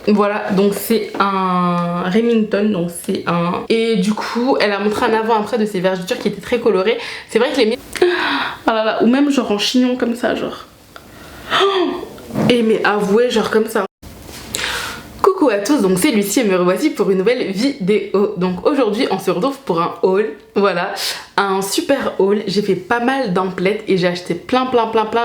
Voilà, donc c'est un Remington, donc c'est un... Et du coup, elle a montré un avant-après de ses vergetures qui étaient très colorées. C'est vrai que les... Oh là là, ou même genre en chignon comme ça, genre... Et mais avouez, genre comme ça. Coucou à tous, donc c'est Lucie et me revoici pour une nouvelle vidéo. Donc aujourd'hui on se retrouve pour un haul, voilà, un super haul. J'ai fait pas mal d'emplettes et j'ai acheté plein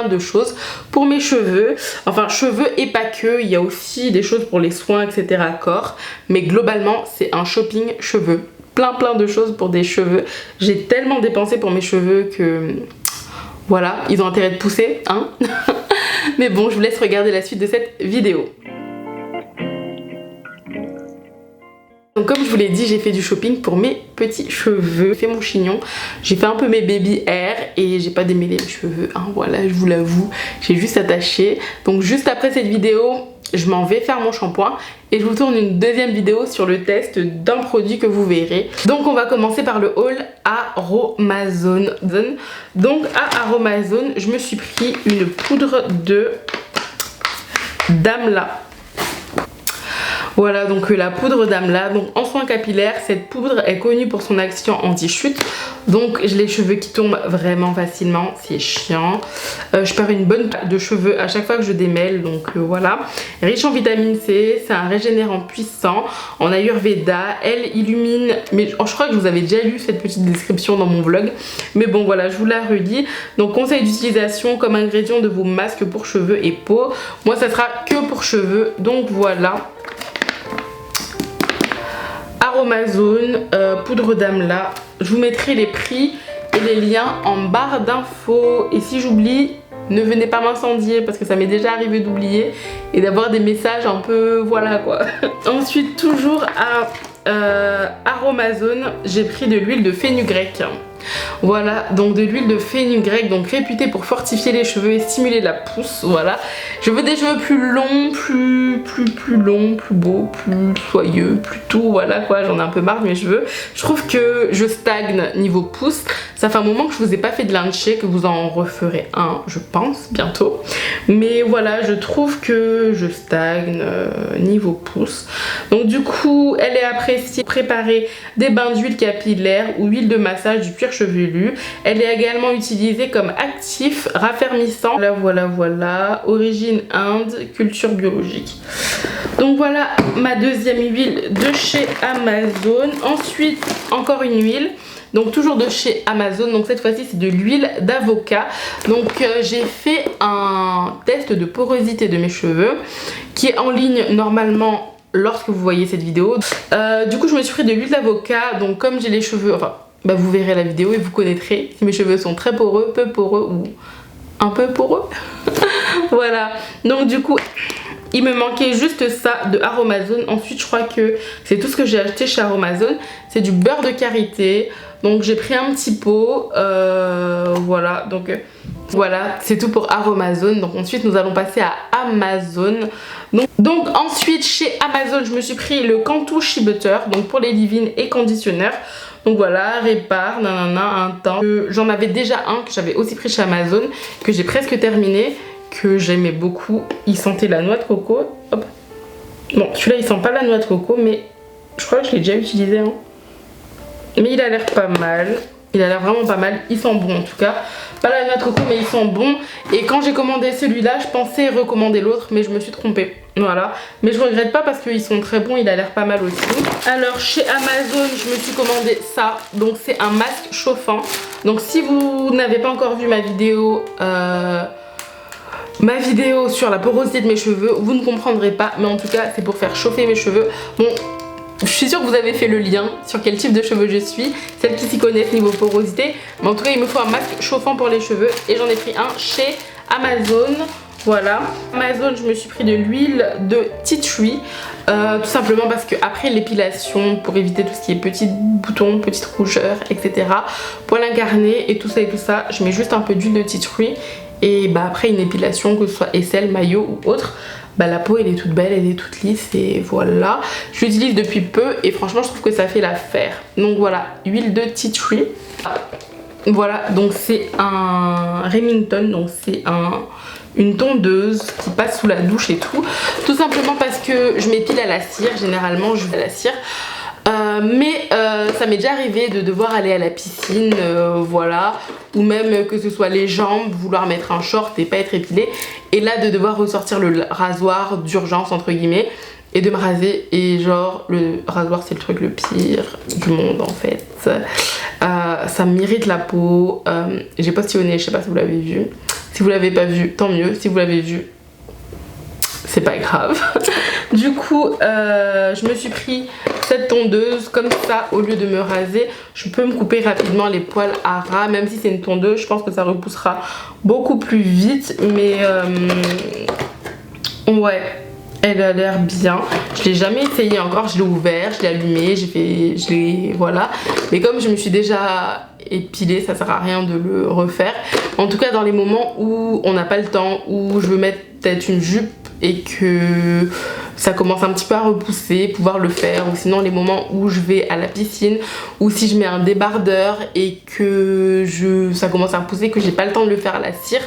de choses pour mes cheveux. Enfin cheveux et pas que, il y a aussi des choses pour les soins etc. corps. Mais globalement c'est un shopping cheveux, plein de choses pour des cheveux. J'ai tellement dépensé pour mes cheveux que... Voilà, ils ont intérêt de pousser, hein. Mais bon, je vous laisse regarder la suite de cette vidéo. Donc comme je vous l'ai dit, j'ai fait du shopping pour mes petits cheveux. J'ai fait mon chignon, j'ai fait un peu mes baby hair et j'ai pas démêlé mes cheveux, hein, voilà, je vous l'avoue. J'ai juste attaché. Donc juste après cette vidéo, je m'en vais faire mon shampoing et je vous tourne une deuxième vidéo sur le test d'un produit que vous verrez. Donc on va commencer par le haul Aromazone. Donc à Aromazone, je me suis pris une poudre de Damla. Voilà, donc la poudre d'Amla. Donc en soins capillaires, cette poudre est connue pour son action anti-chute. Donc j'ai les cheveux qui tombent vraiment facilement, c'est chiant. Je perds une bonne paire de cheveux à chaque fois que je démêle, donc voilà. Riche en vitamine C, c'est un régénérant puissant. En Ayurveda, elle illumine, mais je crois que je vous avais déjà lu cette petite description dans mon vlog. Mais bon voilà, je vous la relis. Donc conseil d'utilisation comme ingrédient de vos masques pour cheveux et peau. Moi ça sera que pour cheveux, donc voilà. Aromazone, poudre d'Amla. Je vous mettrai les prix et les liens en barre d'infos. Et si j'oublie, ne venez pas m'incendier parce que ça m'est déjà arrivé d'oublier et d'avoir des messages un peu voilà quoi. Ensuite, toujours à Aromazone, j'ai pris de l'huile de fenugrec. Voilà, donc de l'huile de fenugrec, donc réputée pour fortifier les cheveux et stimuler la pousse, voilà. Je veux des cheveux plus longs, plus longs, plus beaux, plus soyeux, plus tout, voilà quoi, j'en ai un peu marre de mes cheveux. Je trouve que je stagne niveau pousse. Ça fait un moment que je vous ai pas fait de luncher, que vous en referez un, je pense, bientôt. Mais voilà, je trouve que je stagne niveau pousse. Donc du coup, elle est appréciée pour préparer des bains d'huile capillaire ou huile de massage du cuir chevelu. Elle est également utilisée comme actif raffermissant. Voilà, origine Inde, culture biologique. Donc voilà ma deuxième huile de chez Amazon. Ensuite, encore une huile. Donc toujours de chez Amazon, donc cette fois-ci c'est de l'huile d'avocat. Donc j'ai fait un test de porosité de mes cheveux qui est en ligne normalement lorsque vous voyez cette vidéo. Du coup je me suis pris de l'huile d'avocat, donc comme j'ai les cheveux, enfin bah, vous verrez la vidéo et vous connaîtrez si mes cheveux sont très poreux, peu poreux ou un peu poreux. Voilà, donc du coup il me manquait juste ça de Aromazone. Ensuite je crois que c'est tout ce que j'ai acheté chez Aromazone. C'est du beurre de karité. Donc j'ai pris un petit pot, voilà, donc voilà, c'est tout pour Aromazone. Donc ensuite nous allons passer à Amazon. Donc ensuite chez Amazon je me suis pris le Cantu Shea Butter, donc pour les leave-in et conditionneurs. Donc voilà, répare, nanana, un temps. J'en avais déjà un que j'avais aussi pris chez Amazon, que j'ai presque terminé, que j'aimais beaucoup. Il sentait la noix de coco. Hop. Bon, celui-là il sent pas la noix de coco, mais je crois que je l'ai déjà utilisé, hein. Mais il a l'air pas mal, il a l'air vraiment pas mal, il sent bon en tout cas. Pas la noix de coco mais il sent bon. Et quand j'ai commandé celui-là, je pensais recommander l'autre mais je me suis trompée. Voilà, mais je regrette pas parce qu'ils sont très bons, il a l'air pas mal aussi. Alors chez Amazon, je me suis commandé ça, donc c'est un masque chauffant. Donc si vous n'avez pas encore vu ma vidéo sur la porosité de mes cheveux, vous ne comprendrez pas, mais en tout cas c'est pour faire chauffer mes cheveux. Bon, je suis sûre que vous avez fait le lien sur quel type de cheveux je suis, celles qui s'y connaissent niveau porosité. Mais en tout cas il me faut un masque chauffant pour les cheveux et j'en ai pris un chez Amazon. Voilà, Amazon je me suis pris de l'huile de tea tree, tout simplement parce que après l'épilation, pour éviter tout ce qui est petits boutons, petites rougeurs, etc. Poils incarnés et tout ça, je mets juste un peu d'huile de tea tree. Et bah après une épilation, que ce soit aisselle, maillot ou autre, bah la peau elle est toute belle, elle est toute lisse et voilà. Je l'utilise depuis peu et franchement je trouve que ça fait l'affaire. Donc voilà, huile de tea tree. Voilà, donc c'est un Remington, donc c'est un une tondeuse qui passe sous la douche et tout simplement parce que je m'épile à la cire, généralement je vais à la cire. Mais ça m'est déjà arrivé de devoir aller à la piscine, voilà, ou même que ce soit les jambes, vouloir mettre un short et pas être épilée, et là de devoir ressortir le rasoir d'urgence entre guillemets et de me raser, et genre le rasoir c'est le truc le pire du monde en fait. Ça m'irrite la peau, j'ai postillonné, je sais pas si vous l'avez vu, si vous l'avez pas vu tant mieux, si vous l'avez vu c'est pas grave. Du coup je me suis pris cette tondeuse comme ça, au lieu de me raser je peux me couper rapidement les poils à ras, même si c'est une tondeuse je pense que ça repoussera beaucoup plus vite, mais ouais, elle a l'air bien. Je l'ai jamais essayé encore, je l'ai ouvert, je l'ai allumé, je l'ai voilà, mais comme je me suis déjà épilée ça sert à rien de le refaire. En tout cas dans les moments où on n'a pas le temps, où je veux mettre peut-être une jupe et que ça commence un petit peu à repousser, pouvoir le faire, ou sinon les moments où je vais à la piscine, ou si je mets un débardeur et que ça commence à repousser, que j'ai pas le temps de le faire à la cire,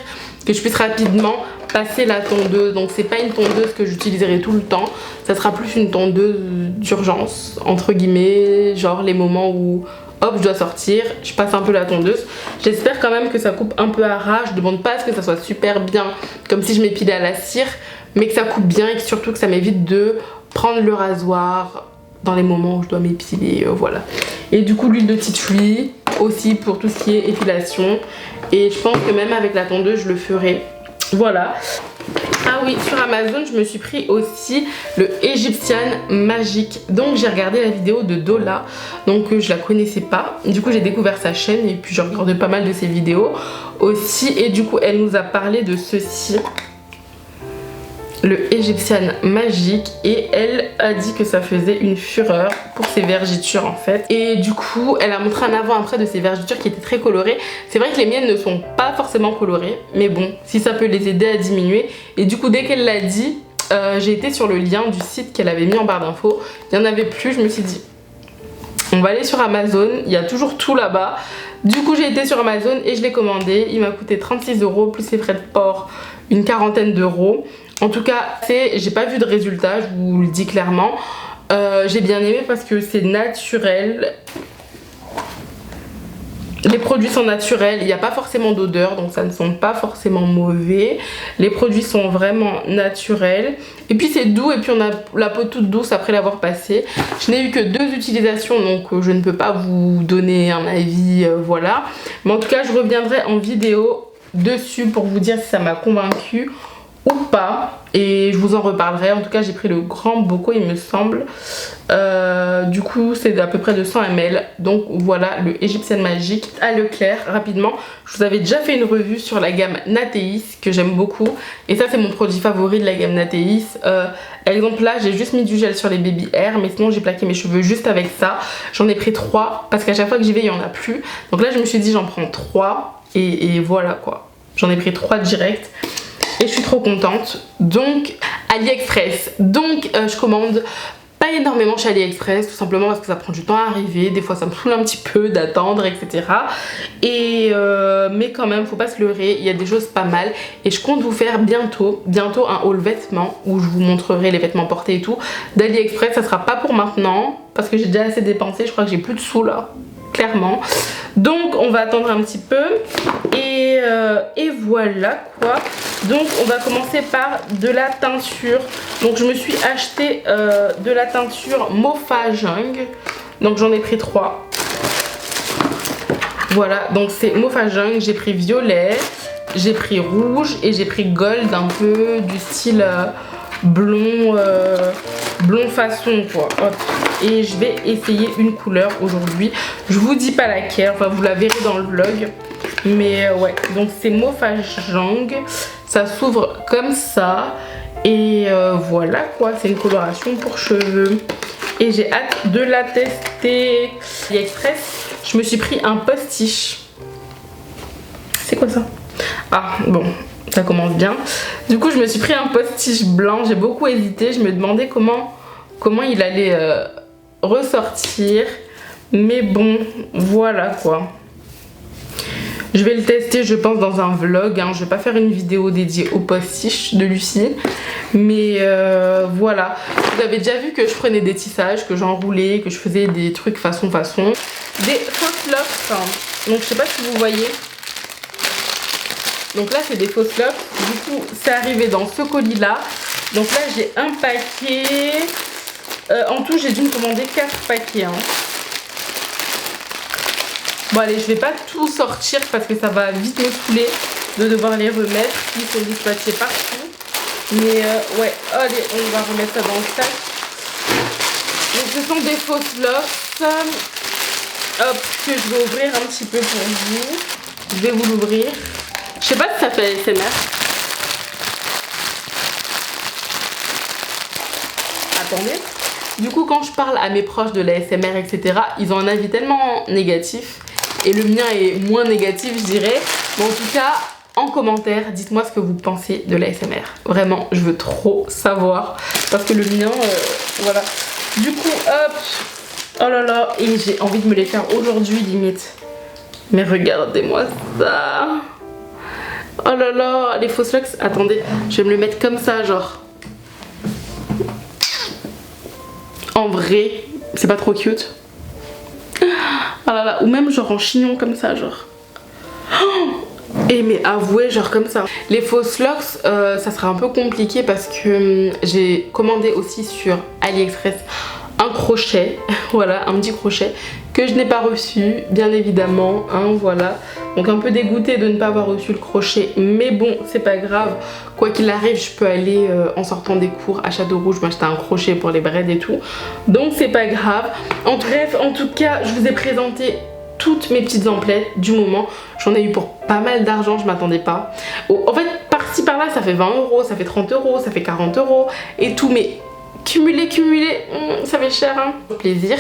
que je puisse rapidement passer la tondeuse. Donc c'est pas une tondeuse que j'utiliserai tout le temps, ça sera plus une tondeuse d'urgence entre guillemets, genre les moments où hop je dois sortir, je passe un peu la tondeuse. J'espère quand même que ça coupe un peu à ras, je demande pas à ce que ça soit super bien comme si je m'épilais à la cire, mais que ça coupe bien et que surtout que ça m'évite de prendre le rasoir dans les moments où je dois m'épiler, voilà. Et du coup l'huile de tea tree aussi pour tout ce qui est épilation, et je pense que même avec la tondeuse je le ferai, voilà. Ah oui, sur Amazon je me suis pris aussi le Egyptian Magic. Donc j'ai regardé la vidéo de Dola, donc je la connaissais pas, du coup j'ai découvert sa chaîne et puis je regardais pas mal de ses vidéos aussi, et du coup elle nous a parlé de ceci, le Egyptian Magic, et elle a dit que ça faisait une fureur pour ses vergitures en fait, et du coup elle a montré un avant après de ses vergitures qui étaient très colorées. C'est vrai que les miennes ne sont pas forcément colorées, mais bon, si ça peut les aider à diminuer. Et du coup dès qu'elle l'a dit, j'ai été sur le lien du site qu'elle avait mis en barre d'infos, il n'y en avait plus, je me suis dit on va aller sur Amazon, il y a toujours tout là-bas. Du coup j'ai été sur Amazon et je l'ai commandé, il m'a coûté 36 € plus les frais de port une quarantaine d'euros. En tout cas, j'ai pas vu de résultat, je vous le dis clairement. J'ai bien aimé parce que c'est naturel. Les produits sont naturels, il n'y a pas forcément d'odeur, donc ça ne sent pas forcément mauvais. Les produits sont vraiment naturels. Et puis c'est doux, et puis on a la peau toute douce après l'avoir passé. Je n'ai eu que 2 utilisations, donc je ne peux pas vous donner un avis, voilà. Mais en tout cas, je reviendrai en vidéo dessus pour vous dire si ça m'a convaincue ou pas, et je vous en reparlerai. En tout cas j'ai pris le grand bocaux il me semble, du coup c'est à peu près de 100 ml. Donc voilà le Egyptian Magic à Leclerc. Rapidement, je vous avais déjà fait une revue sur la gamme Natéis que j'aime beaucoup, et ça c'est mon produit favori de la gamme Natéis. Exemple là j'ai juste mis du gel sur les baby hair, mais sinon j'ai plaqué mes cheveux juste avec ça. J'en ai pris 3 parce qu'à chaque fois que j'y vais il n'y en a plus, donc là je me suis dit j'en prends 3 et voilà quoi, j'en ai pris 3 direct. Et je suis trop contente. Donc AliExpress, donc je commande pas énormément chez AliExpress, tout simplement parce que ça prend du temps à arriver, des fois ça me saoule un petit peu d'attendre, etc. Et mais quand même faut pas se leurrer, il y a des choses pas mal, et je compte vous faire bientôt un haul vêtements où je vous montrerai les vêtements portés et tout d'AliExpress. Ça sera pas pour maintenant parce que j'ai déjà assez dépensé, je crois que j'ai plus de sous là, clairement. Donc on va attendre un petit peu, et voilà quoi. Donc on va commencer par de la teinture. Donc je me suis acheté de la teinture Mofa Jung, donc j'en ai pris 3. Voilà, donc c'est Mofa Jung, j'ai pris violet, j'ai pris rouge et j'ai pris gold, un peu du style blond, blond façon quoi. Hop. Et je vais essayer une couleur aujourd'hui, je vous dis pas laquelle, enfin vous la verrez dans le vlog, mais ouais. Donc c'est Mofa Jung, ça s'ouvre comme ça, et voilà quoi, c'est une coloration pour cheveux et j'ai hâte de la tester. AliExpress, je me suis pris un postiche. C'est quoi ça? Ah bon, ça commence bien. Du coup je me suis pris un postiche blanc, j'ai beaucoup hésité, je me demandais comment il allait ressortir, mais bon voilà quoi. Je vais le tester je pense dans un vlog, hein. Je vais pas faire une vidéo dédiée au postiche de Lucie. Mais voilà, vous avez déjà vu que je prenais des tissages, que j'enroulais, que je faisais des trucs façon. Des fausses locks, donc je sais pas si vous voyez. Donc là c'est des fausses locks, du coup c'est arrivé dans ce colis là. Donc là j'ai un paquet, en tout j'ai dû me commander 4 paquets. Hein. Bon allez, je vais pas tout sortir parce que ça va vite me saouler de devoir les remettre. Ils sont dispatchés partout. Mais ouais, allez, on va remettre ça dans le sac. Donc ce sont des fausses locks. Hop, que je vais ouvrir un petit peu pour vous. Je vais vous l'ouvrir. Je sais pas si ça fait ASMR. Attendez. Du coup, quand je parle à mes proches de l'ASMR, etc., ils ont un avis tellement négatif. Et le mien est moins négatif, je dirais. Mais en tout cas, en commentaire, dites-moi ce que vous pensez de l'ASMR. Vraiment, je veux trop savoir. Parce que le mien, voilà. Du coup, hop. Oh là là. Et j'ai envie de me les faire aujourd'hui, limite. Mais regardez-moi ça. Oh là là, les fausses locks. Attendez, je vais me le mettre comme ça, genre. En vrai, c'est pas trop cute. Oh là là, ou même genre en chignon comme ça, genre. Et mais avouez, genre comme ça. Les fausses locks, ça sera un peu compliqué parce que j'ai commandé aussi sur AliExpress un crochet, voilà, un petit crochet que je n'ai pas reçu, bien évidemment, hein, voilà. Donc un peu dégoûtée de ne pas avoir reçu le crochet, mais bon, c'est pas grave. Quoi qu'il arrive, je peux aller en sortant des cours à Château Rouge m'acheter un crochet pour les braids et tout. Donc c'est pas grave. Bref, en tout cas, je vous ai présenté toutes mes petites emplettes du moment. J'en ai eu pour pas mal d'argent, je m'attendais pas. En fait, par-ci par-là, ça fait 20 €, ça fait 30 €, ça fait 40 € et tout, mais cumulé, ça fait cher, hein. Plaisir.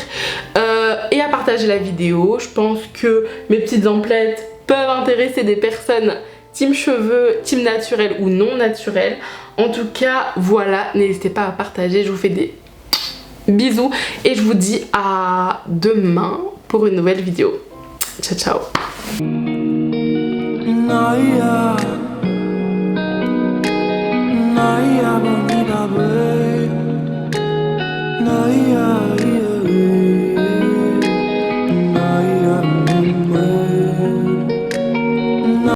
Et à partager la vidéo. Je pense que mes petites emplettes peuvent intéresser des personnes team cheveux, team naturel ou non naturel. En tout cas, voilà, n'hésitez pas à partager. Je vous fais des bisous et je vous dis à demain pour une nouvelle vidéo. Ciao, ciao. Naya, Naya,